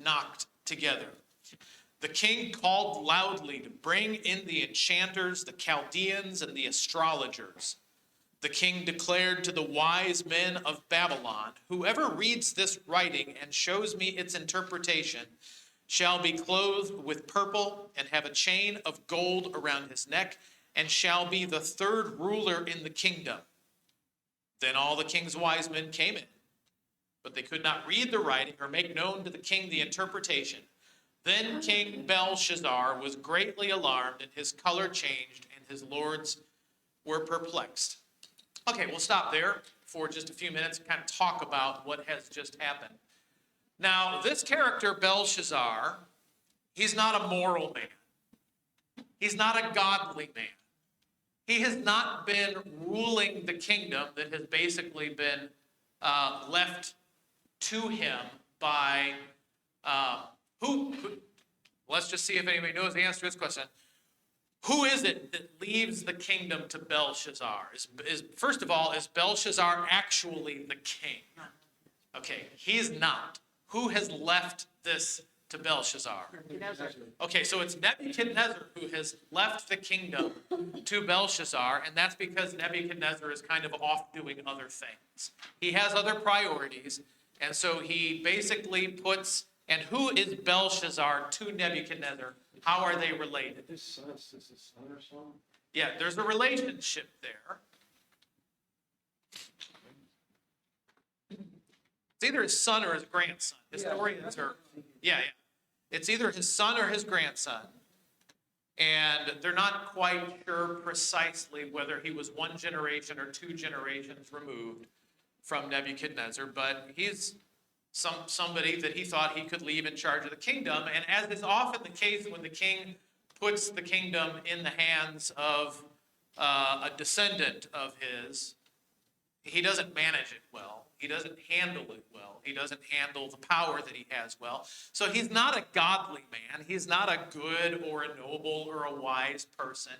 knocked together. The king called loudly to bring in the enchanters, the Chaldeans, and the astrologers. The king declared to the wise men of Babylon, whoever reads this writing and shows me its interpretation shall be clothed with purple and have a chain of gold around his neck and shall be the third ruler in the kingdom. Then all the king's wise men came in, but they could not read the writing or make known to the king the interpretation. Then King Belshazzar was greatly alarmed, and his color changed, and his lords were perplexed. Okay, we'll stop there for just a few minutes and kind of talk about what has just happened. Now, this character, Belshazzar, he's not a moral man. He's not a godly man. He has not been ruling the kingdom that has basically been left to him by who? Let's just see if anybody knows the answer to this question. Who is it that leaves the kingdom to Belshazzar? First of all, is Belshazzar actually the king? Okay, he's not. Who has left this to Belshazzar? Okay, so it's Nebuchadnezzar who has left the kingdom to Belshazzar, and that's because Nebuchadnezzar is kind of off doing other things. He has other priorities, and so he basically puts, and who is Belshazzar to Nebuchadnezzar? How are they related? His son, is this his son or something? Yeah, there's a relationship there. It's either his son or his grandson. Historians are, yeah. It's either his son or his grandson. And they're not quite sure precisely whether he was one generation or two generations removed from Nebuchadnezzar, but he's somebody that he thought he could leave in charge of the kingdom. And as is often the case when the king puts the kingdom in the hands of a descendant of his, he doesn't manage it well. He doesn't handle it well. He doesn't handle the power that he has well. So he's not a godly man. He's not a good or a noble or a wise person.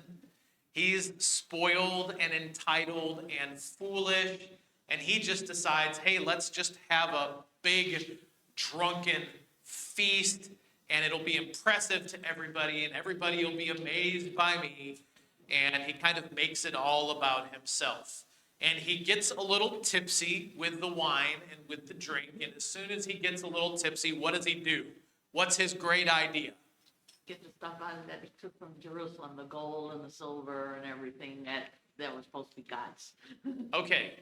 He's spoiled and entitled and foolish. And he just decides, hey, let's just have a big drunken feast, and it'll be impressive to everybody, and everybody will be amazed by me. And he kind of makes it all about himself. And he gets a little tipsy with the wine and with the drink. And as soon as he gets a little tipsy, what does he do? What's his great idea? Get the stuff out that he took from Jerusalem, the gold and the silver and everything that was supposed to be God's. Okay.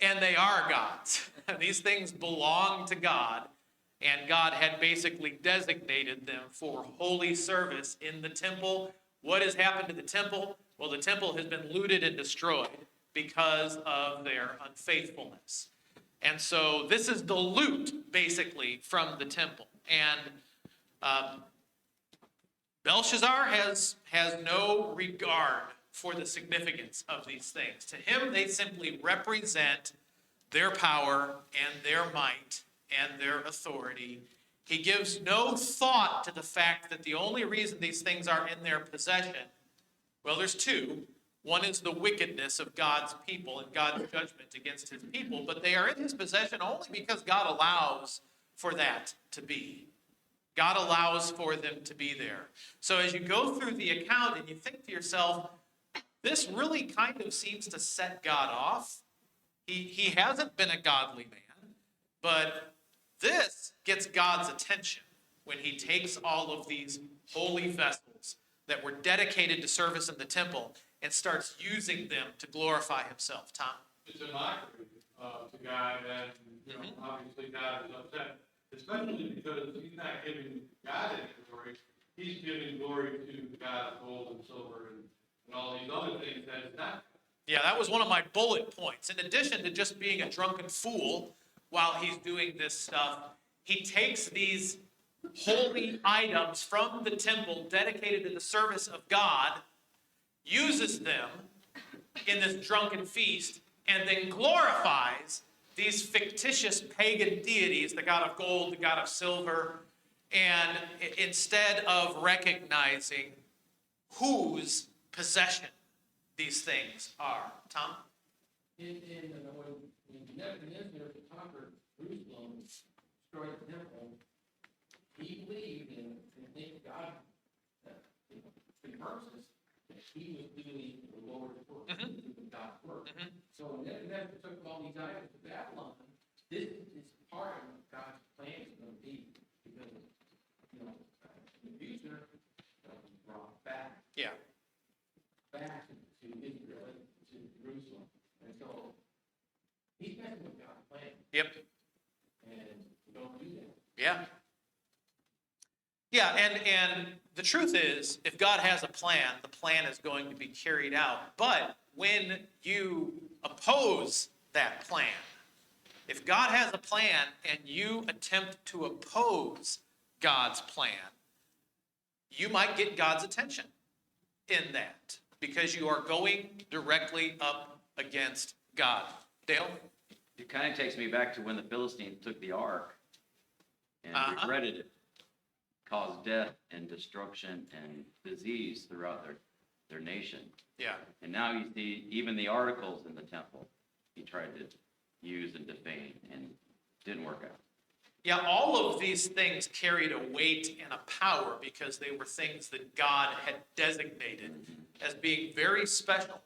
And they are God's. These things belong to God. And God had basically designated them for holy service in the temple. What has happened to the temple? Well, the temple has been looted and destroyed because of their unfaithfulness. And so this is the loot, basically, from the temple. And Belshazzar has no regard for the significance of these things. To him, they simply represent their power and their might and their authority. He gives no thought to the fact that the only reason these things are in their possession, well, there's two. One is the wickedness of God's people and God's judgment against his people, but they are in his possession only because God allows for that to be. God allows for them to be there. So as you go through the account and you think to yourself, this really kind of seems to set God off. He hasn't been a godly man, but this gets God's attention when he takes all of these holy vessels that were dedicated to service in the temple and starts using them to glorify himself. Tom? It's a mockery to God, and obviously God is upset, especially because he's not giving God any glory. He's giving glory to the God of gold and silver and all these other things that is not. Yeah, that was one of my bullet points. In addition to just being a drunken fool while he's doing this stuff, he takes these holy items from the temple dedicated to the service of God, uses them in this drunken feast, and then glorifies these fictitious pagan deities, the god of gold, the god of silver, and instead of recognizing whose possession these things are. Tom? When Nebuchadnezzar conquered Jerusalem, destroyed the temple, he was doing the Lord's work, Mhm. doing God's work. Mhm. So Nebuchadnezzar took all these items to Babylon. This is part of what God's plan is going to be, because, you know, in the future, they'll be brought back Yeah. to Israel, to Jerusalem. And so he's messing with God's plan, Yep. and we don't do that. Yeah. Yeah, and the truth is, if God has a plan, the plan is going to be carried out. But when you oppose that plan, if God has a plan and you attempt to oppose God's plan, you might get God's attention in that because you are going directly up against God. Dale? It kind of takes me back to when the Philistines took the ark and Uh-huh. regretted it. Caused death and destruction and disease throughout their nation. Yeah. And now you see even the articles in the temple he tried to use and defame and didn't work out. Yeah, all of these things carried a weight and a power because they were things that God had designated as being very special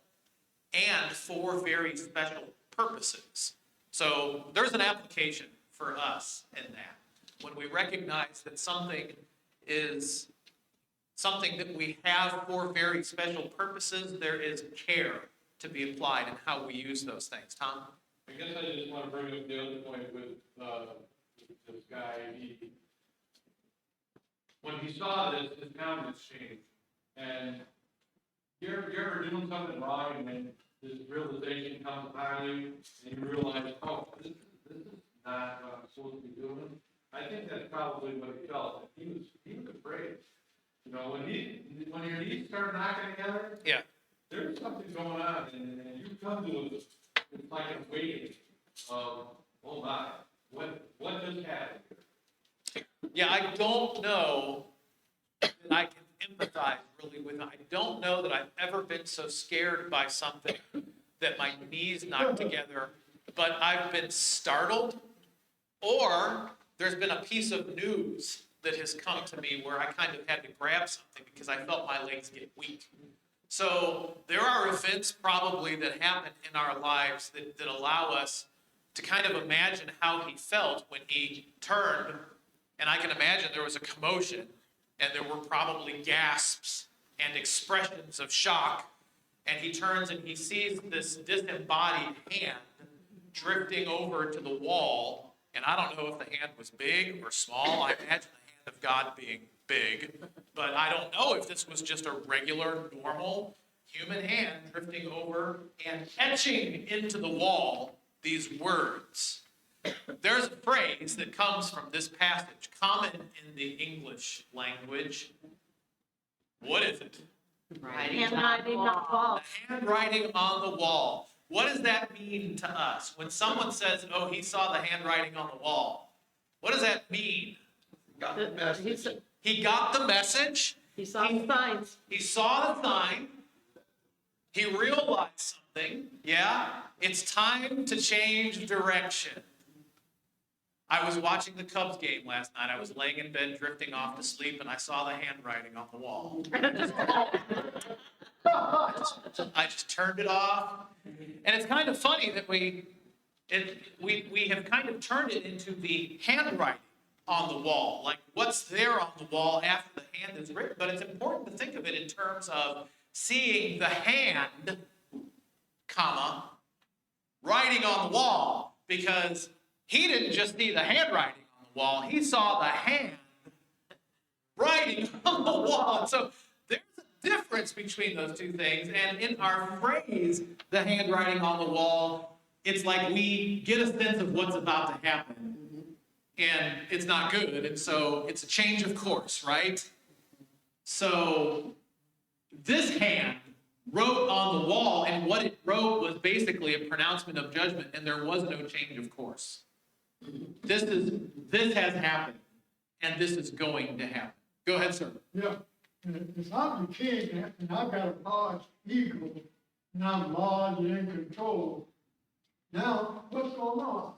and for very special purposes. So there's an application for us in that. When we recognize that something is something that we have for very special purposes, there is care to be applied in how we use those things. Tom? I guess I just want to bring up the other point with, this guy, when he saw this, his countenance changed. And you're ever doing something wrong, and then this realization comes upon you, and you realize, oh, this is not what I'm supposed to be doing. I think that's probably what he felt. He was afraid. You know, when your knees start knocking together, Yeah. there's something going on, and you come to it, it's like a waiting of, oh my, what just happened? Yeah, I don't know that I can empathize really with it. I don't know that I've ever been so scared by something that my knees knock together, but I've been startled, or there's been a piece of news that has come to me where I kind of had to grab something because I felt my legs get weak. So there are events probably that happen in our lives that allow us to kind of imagine how he felt when he turned. And I can imagine there was a commotion and there were probably gasps and expressions of shock. And he turns and he sees this disembodied hand drifting over to the wall. And I don't know if the hand was big or small. I imagine the hand of God being big. But I don't know if this was just a regular, normal human hand drifting over and etching into the wall these words. There's a phrase that comes from this passage, common in the English language. What is it? Handwriting on the wall. The handwriting on the wall. What does that mean to us? When someone says, oh, he saw the handwriting on the wall, what does that mean? Got the message. He got the message. He saw the signs. He saw the sign. He realized something. Yeah, it's time to change direction. I was watching the Cubs game last night. I was laying in bed, drifting off to sleep, and I saw the handwriting on the wall. I just turned it off. And it's kind of funny that we have kind of turned it into the handwriting on the wall. Like what's there on the wall after the hand is written. But it's important to think of it in terms of seeing the hand, comma, writing on the wall. Because he didn't just see the handwriting on the wall. He saw the hand writing on the wall. And so there's a difference between those two things. And in our phrase, the handwriting on the wall, it's like we get a sense of what's about to happen. And it's not good. And so it's a change of course, right? So this hand wrote on the wall, and what it wrote was basically a pronouncement of judgment, and there was no change of course. This has happened, and this is going to happen. Go ahead, sir. Yeah, and if I'm the king and I've got a large ego and I'm large and in control, now what's going on?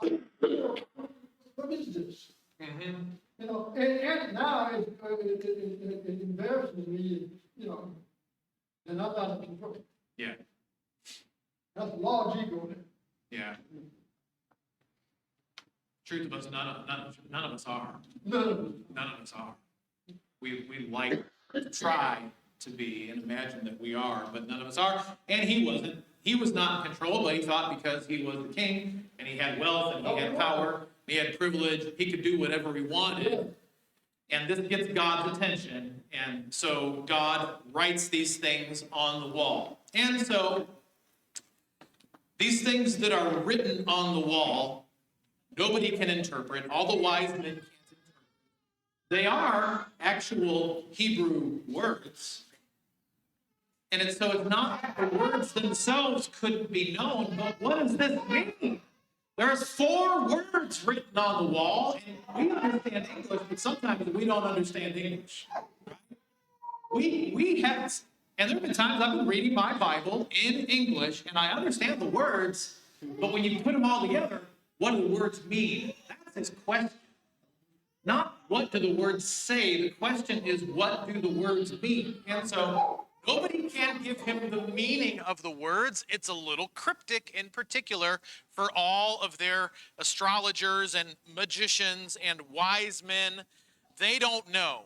What is this? Mm-hmm. You know, and now it embarrasses me, you know, then I'm out of control. Yeah, That's a large ego there. yeah. Truth of us, none of us are. None of us. None of us are. We like to try to be and imagine that we are, but none of us are. And he wasn't. He was not in control, but he thought because he was the king and he had wealth and he had power, he had privilege, he could do whatever he wanted. And this gets God's attention. And so God writes these things on the wall. And so these things that are written on the wall, nobody can interpret. All the wise men can't interpret. They are actual Hebrew words. And so it's not that the words themselves couldn't be known, but what does this mean? There's 4 words written on the wall, and we understand English, but sometimes we don't understand English. We have, and there have been times I've been reading my Bible in English, and I understand the words, but when you put them all together, what do the words mean? That's his question. Not what do the words say, the question is what do the words mean? And so nobody can give him the meaning of the words. It's a little cryptic in particular for all of their astrologers and magicians and wise men. They don't know.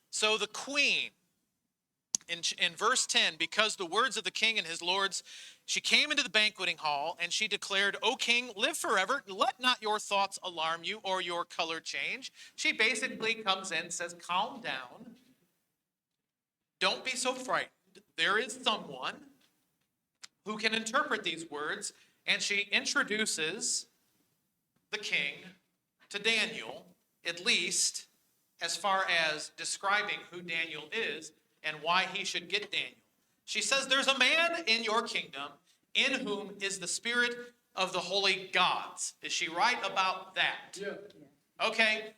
So the queen, in verse 10, because the words of the king and his lords, she came into the banqueting hall and she declared, "O king, live forever. Let not your thoughts alarm you or your color change." She basically comes in and says, calm down. Don't be so frightened. There is someone who can interpret these words. And she introduces the king to Daniel, at least as far as describing who Daniel is and why he should get Daniel. She says, there's a man in your kingdom in whom is the spirit of the holy gods. Is she right about that? Yeah. Okay.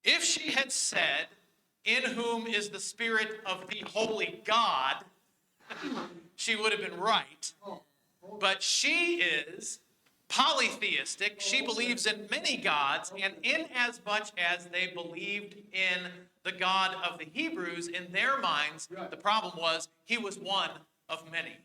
If she had said, in whom is the spirit of the holy God, she would have been right. But she is polytheistic. She believes in many gods, and in as much as they believed in the God of the Hebrews, in their minds, the problem was he was one of many.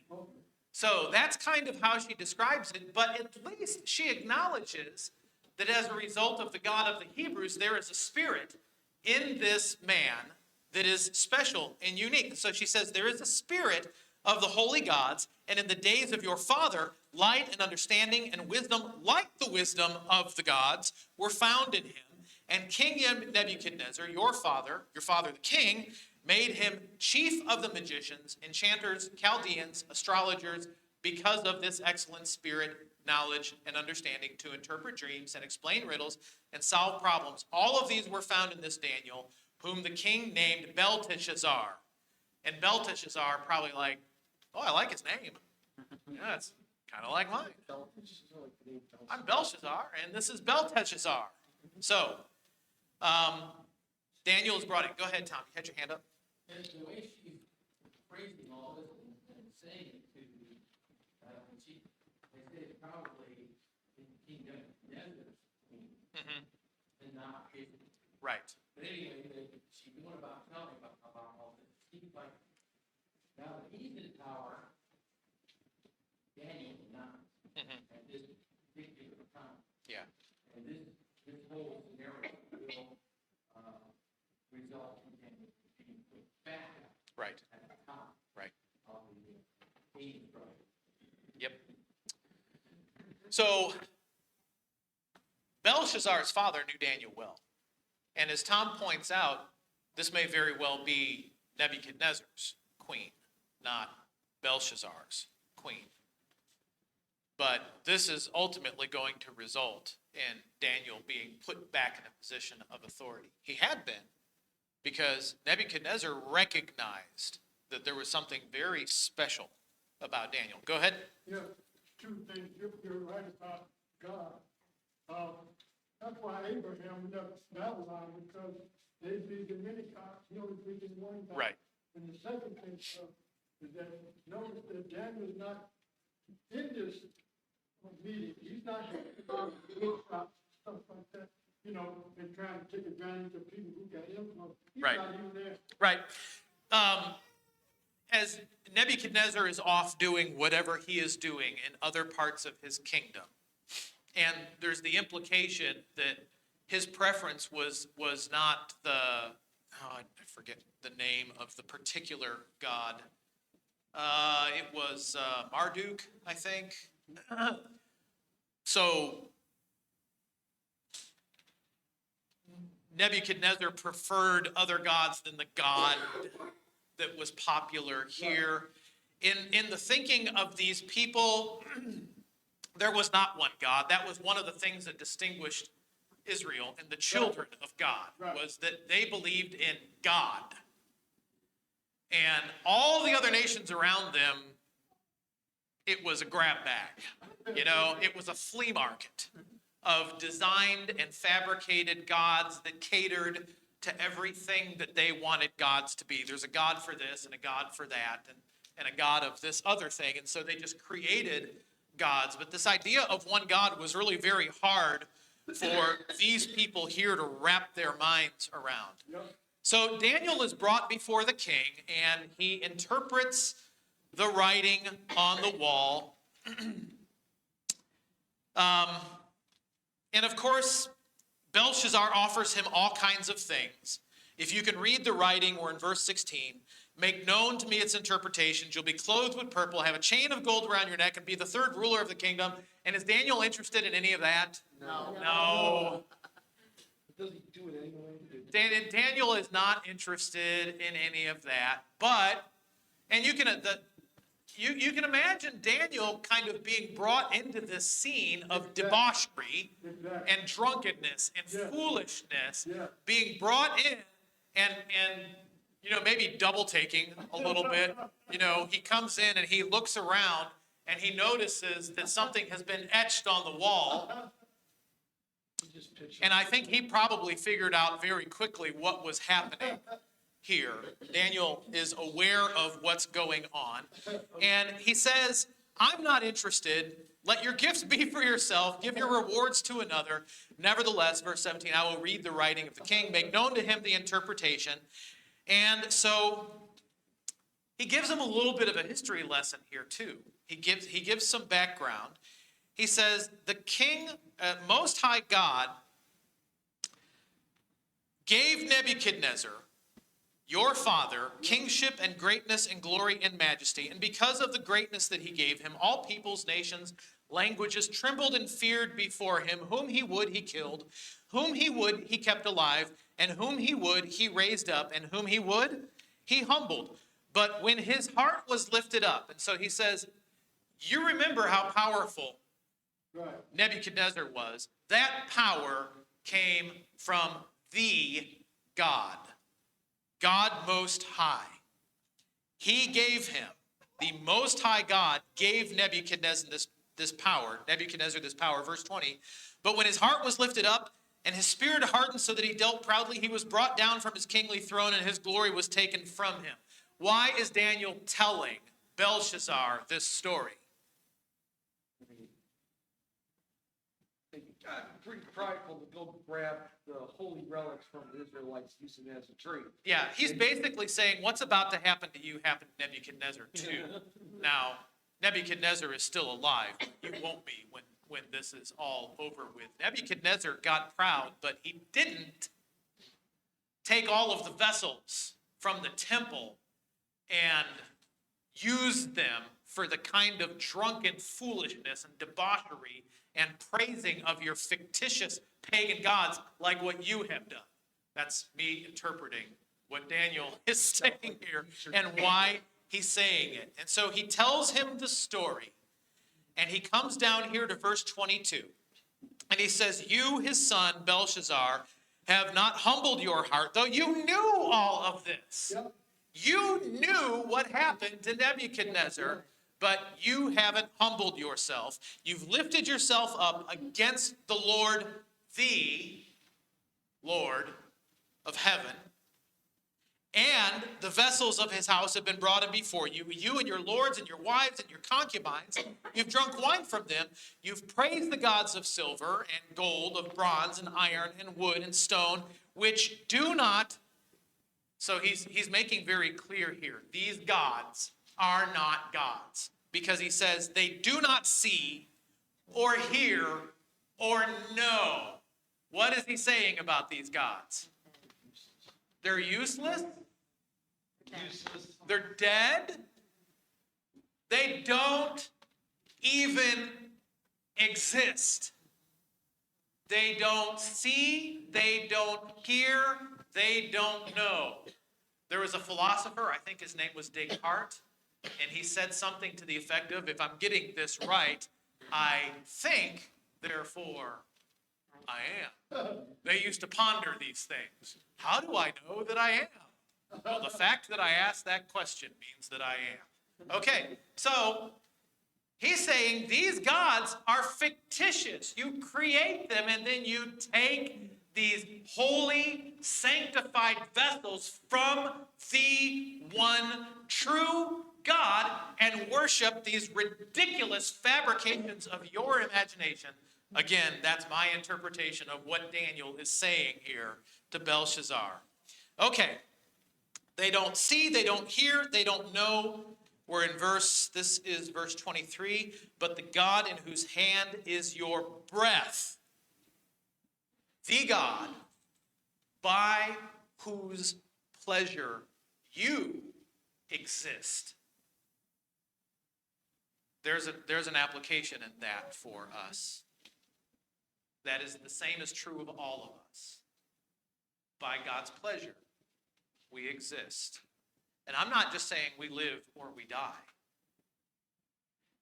So that's kind of how she describes it, but at least she acknowledges that as a result of the God of the Hebrews, there is a spirit in this man that is special and unique. So she says, there is a spirit of the holy gods, and in the days of your father, light and understanding and wisdom, like the wisdom of the gods, were found in him. And King Nebuchadnezzar, your father the king, made him chief of the magicians, enchanters, Chaldeans, astrologers, because of this excellent spirit, knowledge, and understanding to interpret dreams and explain riddles and solve problems. All of these were found in this Daniel, whom the king named Belteshazzar. And Belteshazzar probably like, oh, I like his name. Yeah, it's kind of like mine. I'm Belshazzar, and this is Belteshazzar. So, Daniel is brought in. Go ahead, Tom. You had your hand up. And the way she's phrasing all this and saying it to, they say it's probably in King Nebuchadnezzar's queen, and not his. Right. But anyway, she went about telling about all this. It seems like now that he's in power, Daniel is not at this particular time. Yeah. And this whole scenario will result in Daniel being put back Right. at the top Right. of the king struggle. Yep. So, Belshazzar's father knew Daniel well. And as Tom points out, this may very well be Nebuchadnezzar's queen, not Belshazzar's queen. But this is ultimately going to result in Daniel being put back in a position of authority. He had been, because Nebuchadnezzar recognized that there was something very special about Daniel. Go ahead. Yeah, 2 things. You're right about God. That's why Abraham left Babylon, because they believed in many gods, he only believed in one God. Right. And the second thing is that notice that Daniel's not in this meeting. He's not workshops, stuff like that, and trying to take advantage of people who got influence. He's Right. not even there. Right. as Nebuchadnezzar is off doing whatever he is doing in other parts of his kingdom, and there's the implication that his preference was not I forget the name of the particular god. It was Marduk, I think. So Nebuchadnezzar preferred other gods than the God that was popular here. In the thinking of these people, there was not one God. That was one of the things that distinguished Israel and the children of God, was that they believed in God. And all the other nations around them, it was a grab bag. It was a flea market of designed and fabricated gods that catered to everything that they wanted gods to be. There's a God for this and a God for that and a God of this other thing. And so they just created gods. But this idea of one God was really very hard for these people here to wrap their minds around. So Daniel is brought before the king, and he interprets the writing on the wall. And of course, Belshazzar offers him all kinds of things. If you can read the writing, we're in verse 16. Make known to me its interpretations. You'll be clothed with purple, have a chain of gold around your neck, and be the third ruler of the kingdom. And is Daniel interested in any of that? No. Does he do it anyway? Daniel is not interested in any of that. And you can imagine Daniel kind of being brought into this scene of debauchery and drunkenness and foolishness, being brought in and maybe double taking a little bit. He comes in and he looks around and he notices that something has been etched on the wall. And I think he probably figured out very quickly what was happening here. Daniel is aware of what's going on. And he says, I'm not interested. Let your gifts be for yourself. Give your rewards to another. Nevertheless, verse 17, I will read the writing of the king. Make known to him the interpretation. And so he gives him a little bit of a history lesson here too. He gives some background. He says, the king, Most High God, gave Nebuchadnezzar, your father, kingship and greatness and glory and majesty. And because of the greatness that he gave him, all peoples, nations, languages trembled and feared before him. Whom he would, he killed. Whom he would, he kept alive. And whom he would, he raised up. And whom he would, he humbled. But when his heart was lifted up, and so he says, you remember how powerful Nebuchadnezzar was. That power came from the God. God Most High. He gave him, the Most High God gave Nebuchadnezzar this power. Verse 20. But when his heart was lifted up and his spirit hardened so that he dealt proudly, he was brought down from his kingly throne and his glory was taken from him. Why is Daniel telling Belshazzar this story? Got pretty prideful to go grab the holy relics from the Israelites, using it as a tree. Yeah, he's basically saying what's about to happen to you happened to Nebuchadnezzar too. Now, Nebuchadnezzar is still alive. You won't be when this is all over with. Nebuchadnezzar got proud, but he didn't take all of the vessels from the temple and use them for the kind of drunken foolishness and debauchery and praising of your fictitious pagan gods like what you have done. That's me interpreting what Daniel is saying here and why he's saying it. And so he tells him the story, and he comes down here to verse 22, and he says, you, his son, Belshazzar, have not humbled your heart, though you knew all of this. Yep. You knew what happened to Nebuchadnezzar, but you haven't humbled yourself. You've lifted yourself up against the Lord of heaven, and the vessels of his house have been brought in before you. You and your lords and your wives and your concubines, you've drunk wine from them. You've praised the gods of silver and gold, of bronze and iron and wood and stone, which do not So he's making very clear here, these gods are not gods, because he says they do not see or hear or know. What is he saying about these gods? They're useless? They're dead? They don't even exist. They don't see, they don't hear, they don't know. There was a philosopher, I think his name was Descartes, and he said something to the effect of, if I'm getting this right, I think, therefore I am. They used to ponder these things. How do I know that I am? Well, the fact that I asked that question means that I am. Okay, so he's saying these gods are fictitious. You create them and then you take these holy, sanctified vessels from the one true God and worship these ridiculous fabrications of your imagination. Again, that's my interpretation of what Daniel is saying here to Belshazzar. Okay, they don't see, they don't hear, they don't know. We're in this is verse 23, but the God in whose hand is your breath, the God by whose pleasure you exist. There's an application in that for us. That is the same is true of all of us. By God's pleasure, we exist. And I'm not just saying we live or we die.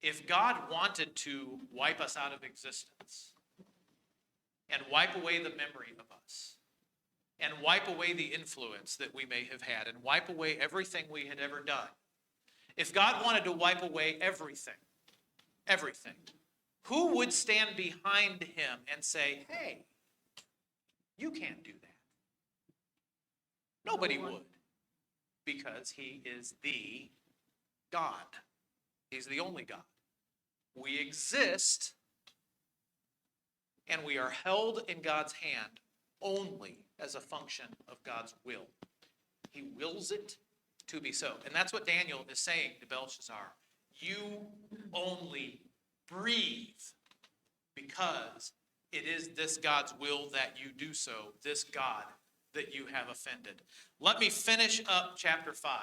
If God wanted to wipe us out of existence and wipe away the memory of us and wipe away the influence that we may have had and wipe away everything we had ever done, if God wanted to wipe away everything, who would stand behind him and say, hey, you can't do that? Nobody would. Because he is the God. He's the only God. We exist, and we are held in God's hand only as a function of God's will. He wills it to be so. And that's what Daniel is saying to Belshazzar. You only breathe because it is this God's will that you do so, this God that you have offended. Let me finish up chapter 5,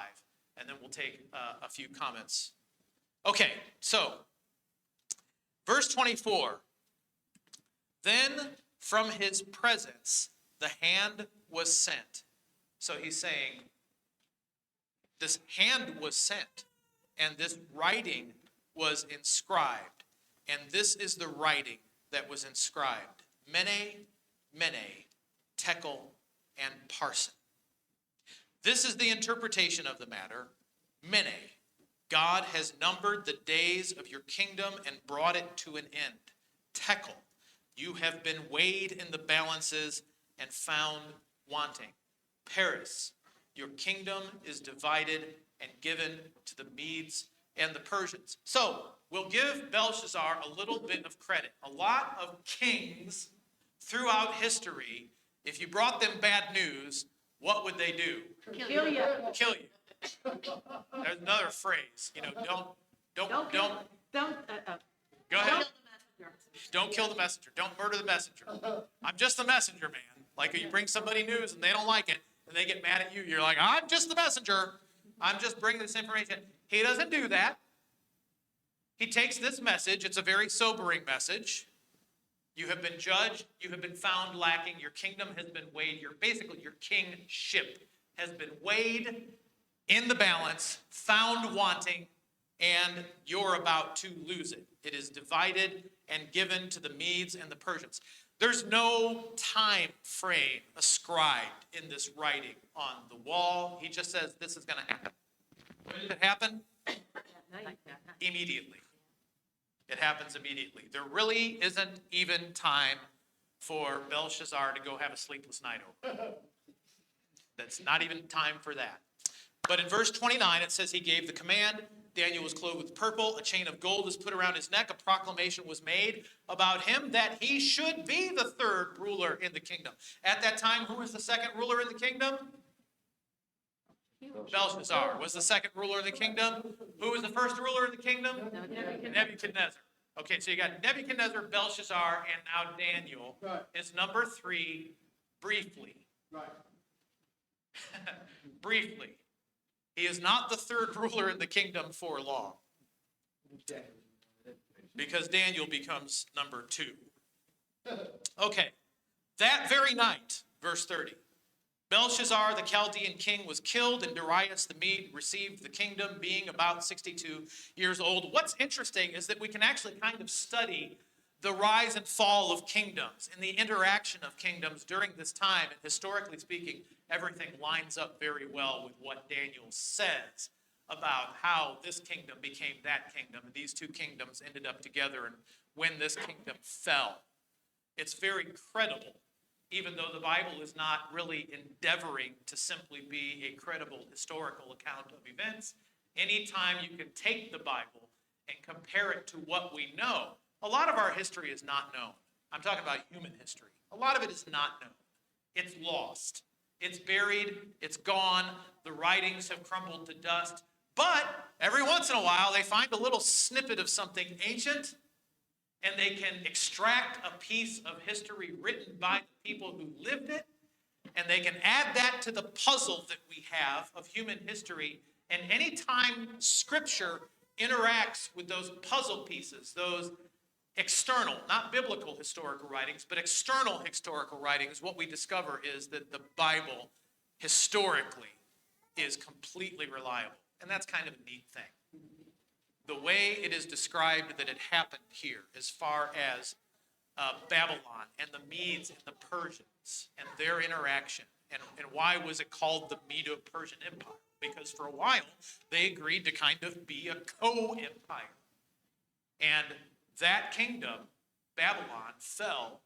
and then we'll take a few comments. Okay, so, verse 24. Then from his presence the hand was sent. So he's saying, this hand was sent, and this writing was inscribed. And this is the writing that was inscribed. Mene, Mene, Tekel, and Parson. This is the interpretation of the matter. Mene, God has numbered the days of your kingdom and brought it to an end. Tekel, you have been weighed in the balances and found wanting. Paris, your kingdom is divided and given to the Medes and the Persians. So, we'll give Belshazzar a little bit of credit. A lot of kings throughout history, if you brought them bad news, what would they do? Kill you. Kill you. There's another phrase, don't go ahead. Don't kill the messenger. Don't murder the messenger. I'm just the messenger, man. Like you bring somebody news and they don't like it and they get mad at you. You're like, I'm just the messenger. I'm just bringing this information. He doesn't do that. He takes this message. It's a very sobering message. You have been judged. You have been found lacking. Your kingdom has been weighed. Basically, your kingship has been weighed in the balance, found wanting, and you're about to lose it. It is divided and given to the Medes and the Persians. There's no time frame ascribed in this writing on the wall. He just says this is going to happen. When did it happen? Immediately. It happens immediately. There really isn't even time for Belshazzar to go have a sleepless night over. That's not even time for that. But in verse 29, it says he gave the command. Daniel was clothed with purple. A chain of gold was put around his neck. A proclamation was made about him that he should be the third ruler in the kingdom. At that time, who was the second ruler in the kingdom? Belshazzar was the second ruler of the kingdom. Who was the first ruler of the kingdom? Nebuchadnezzar. Okay, so you got Nebuchadnezzar, Belshazzar, and now Daniel Right. is number 3, briefly. Right. Briefly. He is not the third ruler in the kingdom for long, because Daniel becomes number 2. Okay, that very night, verse 30, Belshazzar, the Chaldean king, was killed, and Darius the Mede received the kingdom, being about 62 years old. What's interesting is that we can actually kind of study the rise and fall of kingdoms and the interaction of kingdoms during this time. And historically speaking, everything lines up very well with what Daniel says about how this kingdom became that kingdom, and these two kingdoms ended up together, and when this kingdom fell. It's very credible, even though the Bible is not really endeavoring to simply be a credible historical account of events. Anytime you can take the Bible and compare it to what we know, a lot of our history is not known. I'm talking about human history. A lot of it is not known. It's lost. It's buried. It's gone. The writings have crumbled to dust. But every once in a while, they find a little snippet of something ancient, and they can extract a piece of history written by the people who lived it, and they can add that to the puzzle that we have of human history. And anytime Scripture interacts with those puzzle pieces, those external, not biblical historical writings, but external historical writings, what we discover is that the Bible historically is completely reliable. And that's kind of a neat thing. The way it is described that it happened here, as far as Babylon and the Medes and the Persians and their interaction, and why was it called the Medo-Persian Empire? Because for a while, they agreed to kind of be a co-empire. And that kingdom, Babylon, fell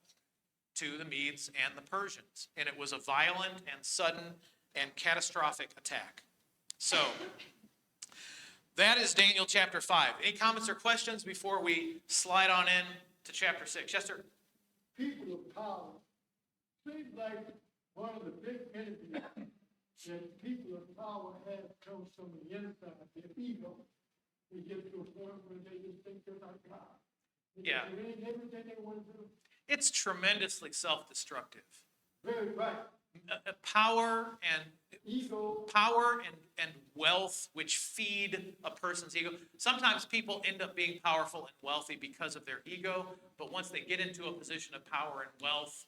to the Medes and the Persians. And it was a violent and sudden and catastrophic attack. So, that is Daniel chapter 5. Any comments or questions before we slide on in to chapter 6? Yes, sir? People of power seems like one of the big enemies that people of power have comes from the inside, their ego. They get to a point where they just think they're like God. Yeah. They ain't everything they want to do. It's tremendously self-destructive. Very right. Power and Ego. and wealth, which feed a person's ego. Sometimes people end up being powerful and wealthy because of their ego, but once they get into a position of power and wealth,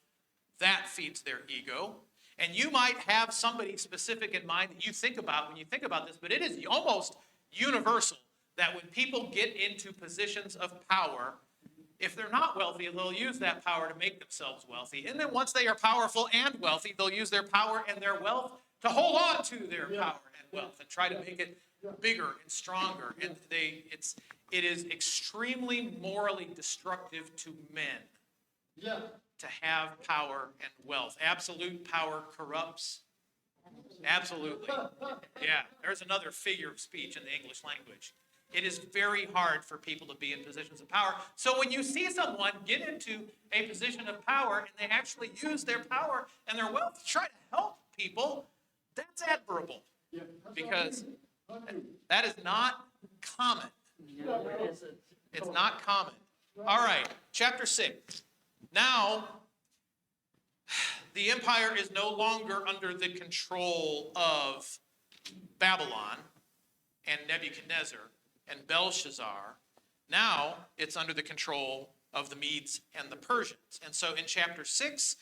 that feeds their ego. And you might have somebody specific in mind that you think about when you think about this, but it is almost universal that when people get into positions of power, if they're not wealthy, they'll use that power to make themselves wealthy. And then once they are powerful and wealthy, they'll use their power and their wealth to hold on to their power and wealth and try to make it bigger and stronger. And it is extremely morally destructive to men Yeah. to have power and wealth. Absolute power corrupts. Absolutely. Yeah, there's another figure of speech in the English language. It is very hard for people to be in positions of power. So when you see someone get into a position of power and they actually use their power and their wealth to try to help people, that's admirable, Yeah. That's because what I mean. that is not common. No, it isn't. It's not common. All right, chapter 6. Now, the empire is no longer under the control of Babylon and Nebuchadnezzar and Belshazzar. Now it's under the control of the Medes and the Persians. And so in chapter 6,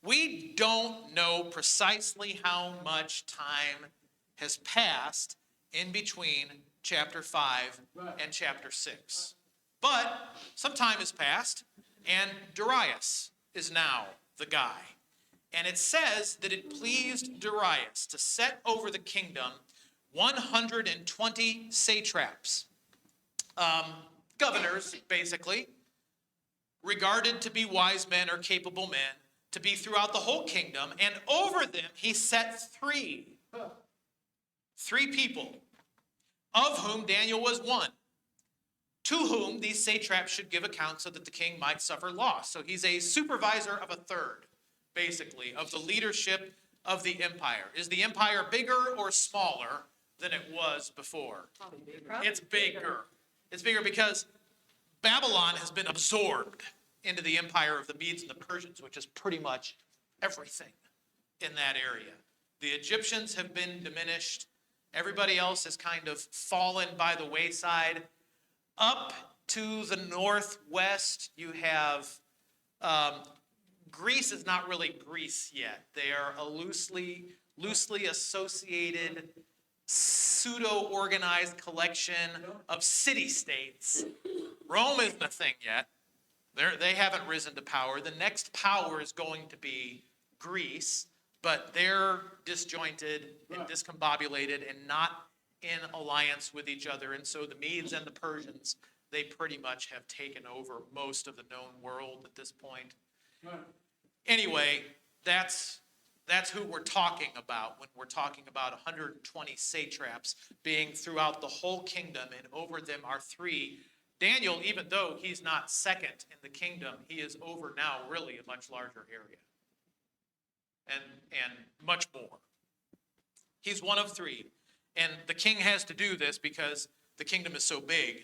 we don't know precisely how much time has passed in between chapter 5 and chapter 6. But some time has passed, and Darius is now the guy. And it says that it pleased Darius to set over the kingdom 120 satraps, governors, basically, regarded to be wise men or capable men, to be throughout the whole kingdom. And over them he set three people, of whom Daniel was one, to whom these satraps should give account so that the king might suffer loss. So he's a supervisor of a third, basically, of the leadership of the empire? Is the empire bigger or smaller than it was before? Probably bigger. It's bigger. It's bigger because Babylon has been absorbed into the empire of the Medes and the Persians, which is pretty much everything in that area. The Egyptians have been diminished. Everybody else has kind of fallen by the wayside. Up to the northwest, you have Greece is not really Greece yet. They are a loosely associated, pseudo-organized collection of city-states. Rome isn't a thing yet. They haven't risen to power. The next power is going to be Greece, but they're disjointed and discombobulated and not in alliance with each other. And so the Medes and the Persians, they pretty much have taken over most of the known world at this point. Anyway, that's who we're talking about when we're talking about 120 satraps being throughout the whole kingdom, and over them are three. Daniel, even though he's not second in the kingdom, he is over now really a much larger area. And much more. He's one of three. And the king has to do this because the kingdom is so big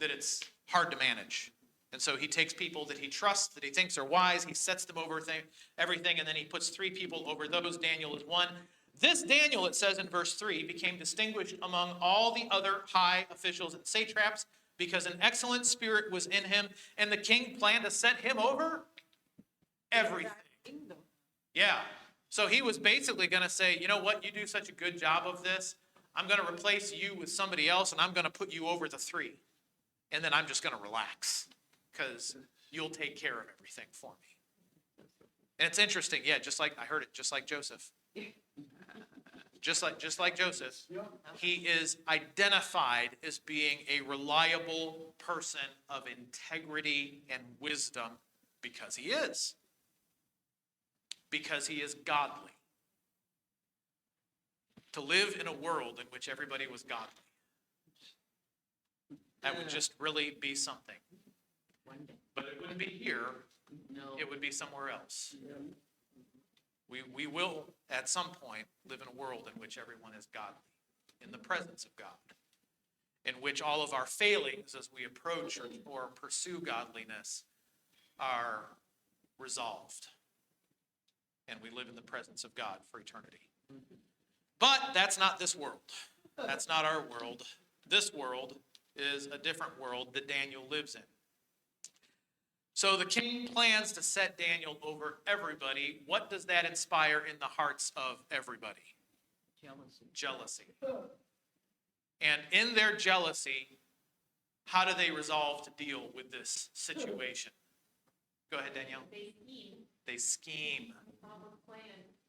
that it's hard to manage. And so he takes people that he trusts, that he thinks are wise, he sets them over everything, and then he puts three people over those. Daniel is one. This Daniel, it says in verse 3, became distinguished among all the other high officials and satraps because an excellent spirit was in him, and the king planned to set him over everything. Kingdom. Yeah. So he was basically going to say, you know what, you do such a good job of this, I'm going to replace you with somebody else, and I'm going to put you over the three. And then I'm just going to relax because you'll take care of everything for me. And it's interesting, yeah, just like I heard it, just like Joseph. Just like Joseph, he is identified as being a reliable person of integrity and wisdom because he is. Because he is godly. To live in a world in which everybody was godly, that would just really be something. One day. But it wouldn't be here, No. it would be somewhere else. We will, at some point, live in a world in which everyone is godly, in the presence of God, in which all of our failings as we approach or pursue godliness are resolved. And we live in the presence of God for eternity. But that's not this world. That's not our world. This world is a different world that Daniel lives in. So the king plans to set Daniel over everybody. What does that inspire in the hearts of everybody? Jealousy. Jealousy. And in their jealousy, how do they resolve to deal with this situation? Go ahead, Danielle. They scheme.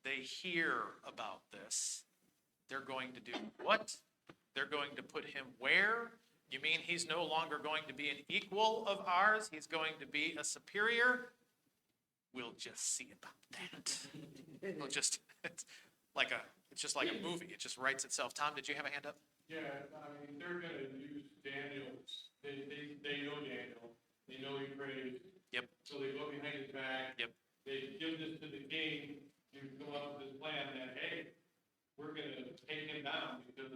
They hear about this. They're going to do what? They're going to put him where? You mean he's no longer going to be an equal of ours? He's going to be a superior? We'll just see about that. It's just like a movie. It just writes itself. Tom, did you have a hand up? Yeah, I mean, they're gonna use Daniel, they know Daniel, they know he prays. Yep. So they go behind his back. Yep. They give this to the king, to come up with this plan that, hey, we're gonna take him down because,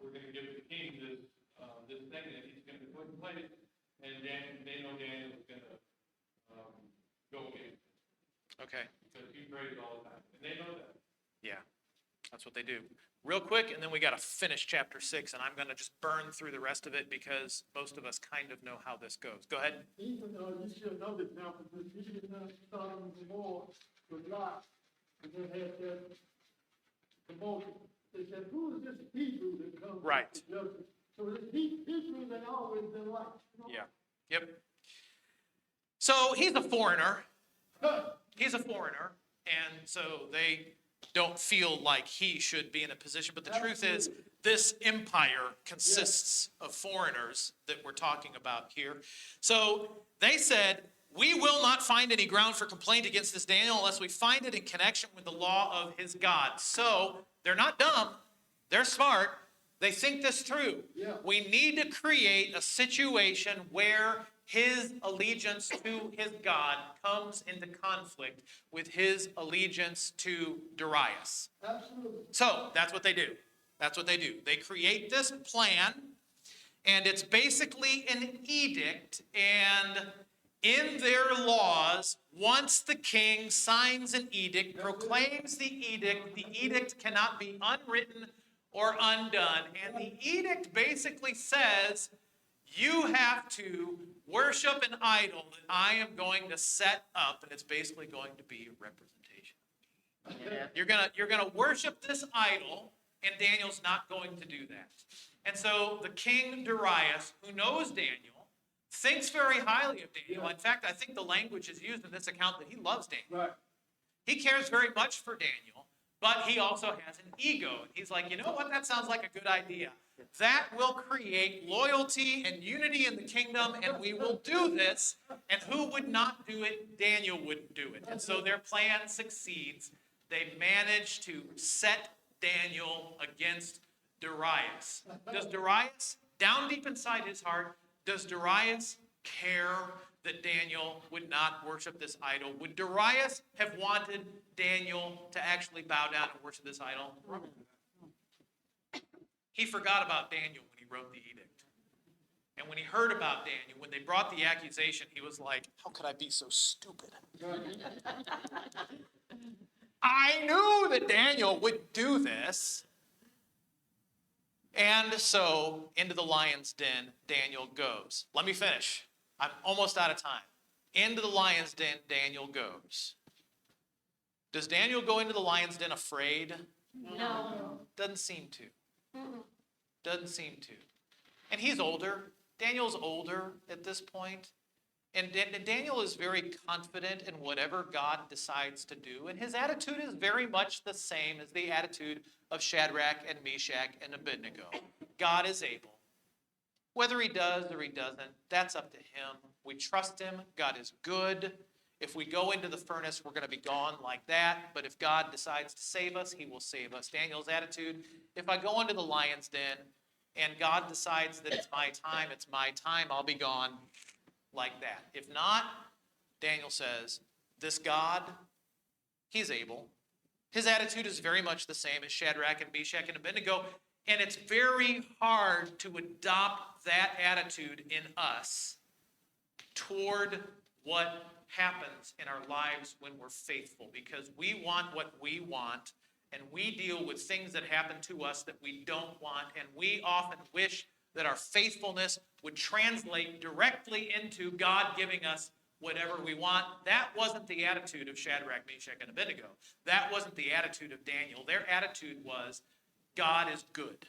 we're gonna give the king this thing that he's gonna put in place, and they know Daniel's gonna, go against it, Okay. because he prays all the time, and they know that. Yeah, that's what they do. Real quick, and then we got to finish chapter 6, and I'm going to just burn through the rest of it because most of us kind of know how this goes. Go ahead. Even, you should know this now, because even Sodom and Gomorrah was Lot, and they had that commotion. They said, who is this Hebrew that comes? Right. to judge us? So this Hebrew that always been right. You know? Yeah. Yep. So he's a foreigner. He's a foreigner, and so they don't feel like he should be in a position. But the truth is, this empire consists of foreigners that we're talking about here. So they said, we will not find any ground for complaint against this Daniel unless we find it in connection with the law of his God. So they're not dumb. They're smart. They think this through. Yeah. We need to create a situation where his allegiance to his God comes into conflict with his allegiance to Darius. Absolutely. So that's what they do. That's what they do. They create this plan, and it's basically an edict. And in their laws, once the king signs an edict, proclaims the edict cannot be unwritten or undone. And the edict basically says, you have to worship an idol that I am going to set up, and it's basically going to be a representation. Yeah. You're gonna worship this idol, and Daniel's not going to do that. And so the king Darius, who knows Daniel, thinks very highly of Daniel. In fact, I think the language is used in this account that he loves Daniel. Right. He cares very much for Daniel, but he also has an ego. He's like, you know what? That sounds like a good idea. That will create loyalty and unity in the kingdom, and we will do this. And who would not do it? Daniel wouldn't do it. And so their plan succeeds. They manage to set Daniel against Darius. Does Darius, down deep inside his heart, does Darius care that Daniel would not worship this idol? Would Darius have wanted Daniel to actually bow down and worship this idol? He forgot about Daniel when he wrote the edict. And when he heard about Daniel, when they brought the accusation, he was like, how could I be so stupid? I knew that Daniel would do this. And so into the lion's den, Daniel goes. Let me finish. I'm almost out of time. Into the lion's den, Daniel goes. Does Daniel go into the lion's den afraid? No. Doesn't seem to. Doesn't seem to. And he's older. Daniel's older at this point. And Daniel is very confident in whatever God decides to do. And his attitude is very much the same as the attitude of Shadrach and Meshach and Abednego. God is able. Whether he does or he doesn't, that's up to him. We trust him. God is good. If we go into the furnace, we're going to be gone like that. But if God decides to save us, he will save us. Daniel's attitude, if I go into the lion's den and God decides that it's my time, I'll be gone like that. If not, Daniel says, this God, he's able. His attitude is very much the same as Shadrach and Meshach and Abednego. And it's very hard to adopt that attitude in us toward what happens in our lives when we're faithful, because we want what we want, and we deal with things that happen to us that we don't want, and we often wish that our faithfulness would translate directly into God giving us whatever we want. That wasn't the attitude of Shadrach, Meshach, and Abednego. That wasn't the attitude of Daniel. Their attitude was, God is good,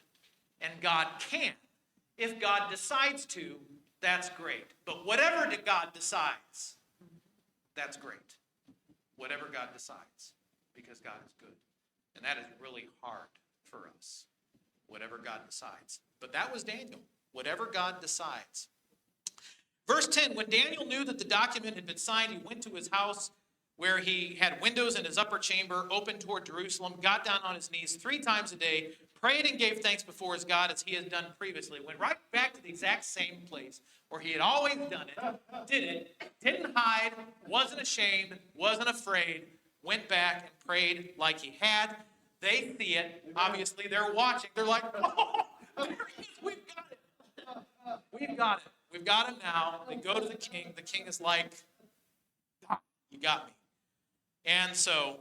and God can. If God decides to, that's great. But whatever God decides, that's great. Whatever God decides, because God is good. And that is really hard for us, whatever God decides. But that was Daniel, whatever God decides. Verse 10, when Daniel knew that the document had been signed, he went to his house where he had windows in his upper chamber open toward Jerusalem, got down on his knees 3 times a day, prayed and gave thanks before his God as he had done previously. Went right back to the exact same place where he had always done it, did it, didn't hide, wasn't ashamed, wasn't afraid, went back and prayed like he had. They see it. Obviously, they're watching. They're like, oh, there he is. We've got it. We've got it. We've got him now. They go to the king. The king is like, you got me. And so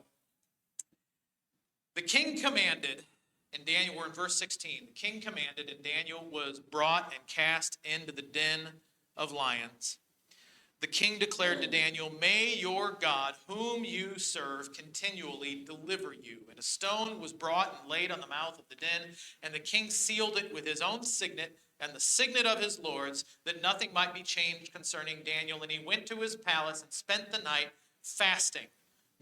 the king commanded, and Daniel, we're in verse 16. The king commanded, and Daniel was brought and cast into the den of lions. The king declared to Daniel, may your God, whom you serve, continually deliver you. And a stone was brought and laid on the mouth of the den, and the king sealed it with his own signet and the signet of his lords, that nothing might be changed concerning Daniel. And he went to his palace and spent the night fasting.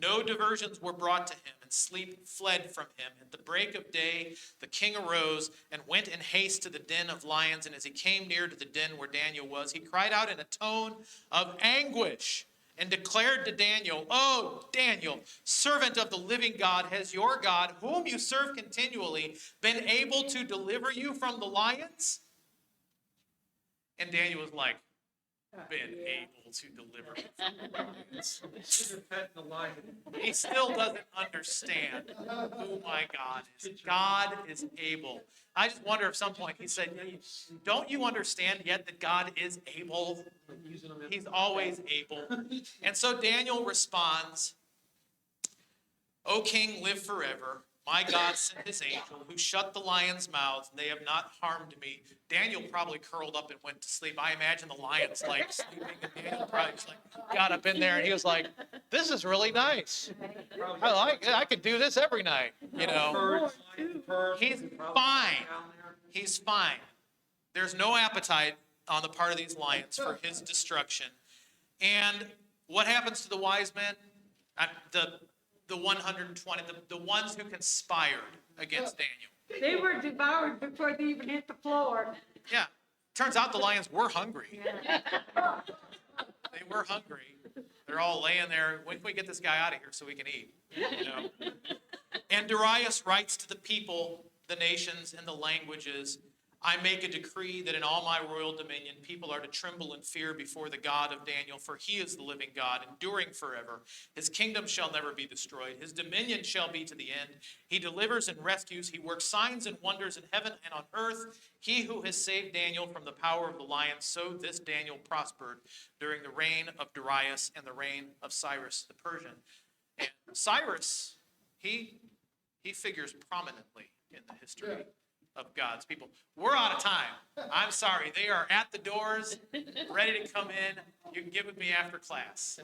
No diversions were brought to him, and sleep fled from him. At the break of day, the king arose and went in haste to the den of lions. And as he came near to the den where Daniel was, he cried out in a tone of anguish and declared to Daniel, oh, Daniel, servant of the living God, has your God, whom you serve continually, been able to deliver you from the lions? And Daniel was like, been able to deliver me from the lions. Should have fed the lion. He still doesn't understand who my God is. God is able. I just wonder if some point he said, don't you understand yet that God is able? Using them as- He's always able. And so Daniel responds, O king, live forever. My God sent his angel who shut the lions' mouths, and they have not harmed me. Daniel probably curled up and went to sleep. I imagine the lions like sleeping, and Daniel probably just like got up in there and he was like, this is really nice. I could do this every night, you know. Birds, lion, birds, He's probably fine. down there. He's fine. There's no appetite on the part of these lions for his destruction. And what happens to the wise men? The 120, the ones who conspired against Daniel. They were devoured before they even hit the floor. Yeah. Turns out the lions were hungry. They were hungry. They're all laying there. When can we get this guy out of here so we can eat? You know? And Darius writes to the people, the nations, and the languages, I make a decree that in all my royal dominion, people are to tremble and fear before the God of Daniel, for he is the living God, enduring forever. His kingdom shall never be destroyed. His dominion shall be to the end. He delivers and rescues. He works signs and wonders in heaven and on earth. He who has saved Daniel from the power of the lions, so this Daniel prospered during the reign of Darius and the reign of Cyrus the Persian. And Cyrus, he figures prominently in the history of God's people. We're out of time. I'm sorry. They are at the doors, ready to come in. You can get with me after class.